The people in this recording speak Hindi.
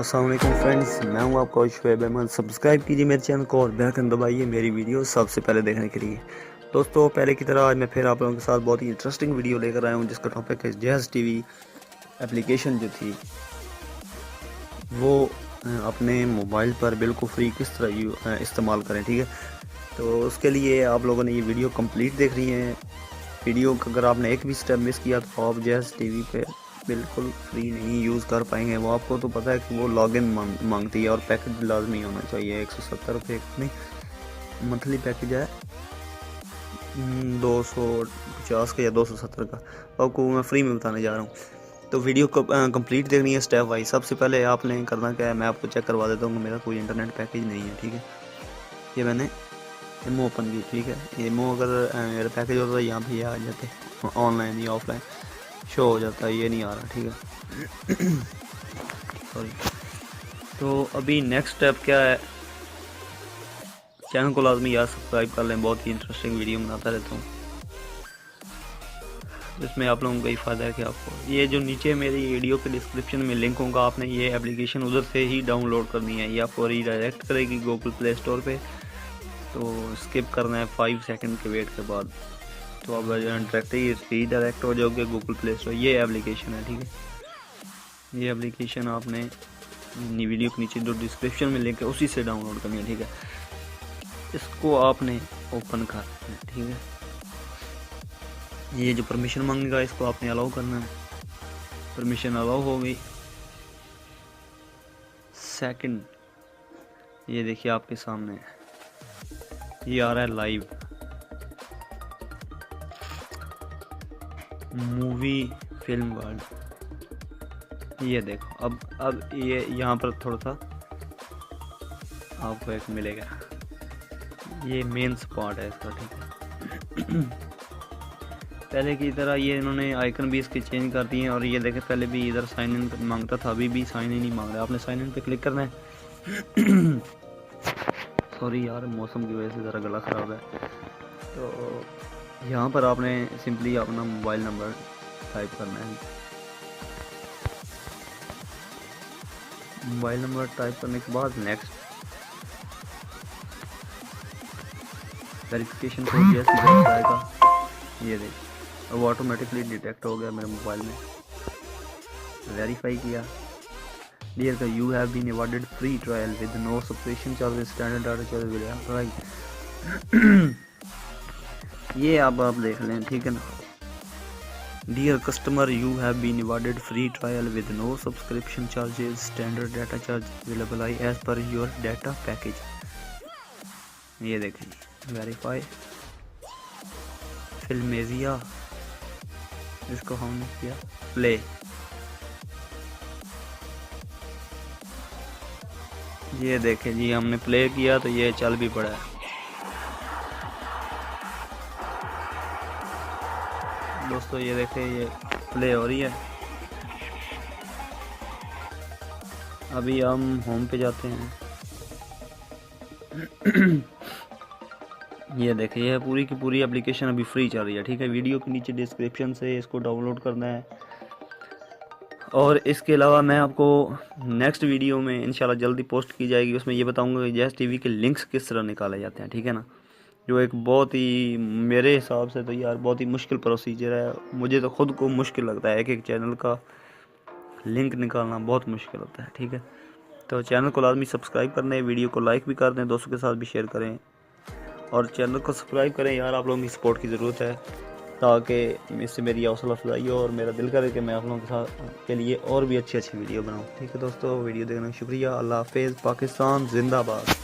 अस्सलाम वालेकुम फ्रेंड्स, मैं हूं आपका शुएब अहमद। सब्सक्राइब कीजिए मेरे चैनल को और बेल आइकन दबाइए मेरी वीडियो सबसे पहले देखने के लिए। दोस्तों, पहले की तरह आज मैं फिर आप लोगों के साथ बहुत ही इंटरेस्टिंग वीडियो लेकर आया हूं, जिसका टॉपिक है जैज़ टीवी एप्लीकेशन जो थी वो अपने मोबाइल पर बिल्कुल फ्री किस तरह इस्तेमाल करें। ठीक है, तो उसके लिए आप लोगों ने ये वीडियो कंप्लीट देख रही है। वीडियो का अगर आपने एक भी स्टेप मिस किया तो आप जैज़ टीवी पे बिल्कुल फ्री नहीं यूज़ कर पाएंगे। वो आपको तो पता है कि वो लॉगिन मांगती है और पैकेज लाजमी होना चाहिए। 170 रुपये नहीं, मंथली पैकेज है 250 का या 270 का, आपको मैं फ्री में बताने जा रहा हूँ। तो वीडियो को कंप्लीट देखनी है स्टेप वाइज। सबसे पहले आपने करना क्या है, मैं आपको चेक करवा देता हूँ कि मेरा कोई इंटरनेट पैकेज नहीं है। ठीक है, ये मैंने एमओ ओपन की। ठीक है, एमओ अगर मेरा पैकेज होता है यहाँ पे आ जाते ऑनलाइन या ऑफलाइन शो हो जाता है, ये नहीं आ रहा। ठीक है सॉरी। तो अभी नेक्स्ट स्टेप क्या है, चैनल को लाजमी यार सब्सक्राइब कर लें, बहुत ही इंटरेस्टिंग वीडियो बनाता रहता हूँ जिसमें आप लोगों का ही फ़ायदा है कि आपको ये जो नीचे मेरी वीडियो के डिस्क्रिप्शन में लिंक होगा, आपने ये एप्लीकेशन उधर से ही डाउनलोड करनी है। ये आपको रीडायरेक्ट करेगी गूगल प्ले स्टोर पे, तो स्किप करना है 5 सेकंड के वेट के बाद, तो आप डायरेक्ट ही रीडायरेक्ट हो जाओगे गूगल प्ले स्टोर। ये एप्लीकेशन है। ठीक है, ये एप्लीकेशन आपने वीडियो के नीचे जो डिस्क्रिप्शन में लिंक है उसी से डाउनलोड करनी है। ठीक है, इसको आपने ओपन करना है। ठीक है, ये जो परमिशन मांगेगा इसको आपने अलाउ करना है। परमिशन अलाउ हो गई। सेकंड, ये देखिए आपके सामने ये आ रहा है लाइव मूवी फिल्म वर्ल्ड। ये देखो, अब ये यहाँ पर थोड़ा सा आपको एक मिलेगा, ये मेन स्पॉट है इसका। ठीक है, पहले की तरह ये इन्होंने आइकन भी इसके चेंज कर दिए हैं। और ये देखें, पहले भी इधर साइन इन मांगता था, अभी भी साइन इन ही मांग रहा है। आपने साइन इन पे क्लिक करना है। सॉरी यार, मौसम की वजह से ज़रा गला ख़राब है। तो यहाँ पर आपने सिंपली अपना मोबाइल नंबर टाइप करना है। मोबाइल नंबर टाइप करने के बाद नेक्स्ट, वेरिफिकेशन कोड जैसे आएगा ये देखिए, अब ऑटोमेटिकली डिटेक्ट हो गया मेरे मोबाइल में। वेरीफाई किया, डियर का you have been awarded free trial with no subscription charges, standard data charge will apply. ये अब आप देख लें। ठीक है ना, dear customer you have been awarded free trial with no subscription charges, standard data charge will apply as per your data package. ये देखें, वेरीफाई फिल्मेजिया, इसको हमने किया प्ले। ये देखें जी, हमने प्ले किया तो ये चल भी पड़ा है। दोस्तों ये देखें, ये प्ले हो रही है। अभी हम होम पे जाते हैं। ये देखिए, ये पूरी की पूरी एप्लीकेशन अभी फ्री चल रही है। ठीक है, वीडियो के नीचे डिस्क्रिप्शन से इसको डाउनलोड करना है। और इसके अलावा मैं आपको नेक्स्ट वीडियो में इंशाल्लाह जल्दी पोस्ट की जाएगी, उसमें ये बताऊंगा कि जैज़ टीवी के लिंक्स किस तरह निकाले जाते हैं। ठीक है ना, जो एक बहुत ही मेरे हिसाब से तो यार बहुत ही मुश्किल प्रोसीजर है। मुझे तो ख़ुद को मुश्किल लगता है, एक चैनल का लिंक निकालना बहुत मुश्किल होता है। ठीक है, तो चैनल को लाजमी सब्सक्राइब करना है, वीडियो को लाइक भी कर दें, दोस्तों के साथ भी शेयर करें और चैनल को सब्सक्राइब करें। यार आप लोगों की सपोर्ट की ज़रूरत है ताकि इससे मेरी हौसला अफजाई हो और मेरा दिल करे कि मैं आप लोगों के साथ के लिए और भी अच्छी वीडियो बनाऊँ। ठीक है दोस्तों, वीडियो देखने का शुक्रिया। अल्लाह हाफिज़। पाकिस्तान जिंदाबाद।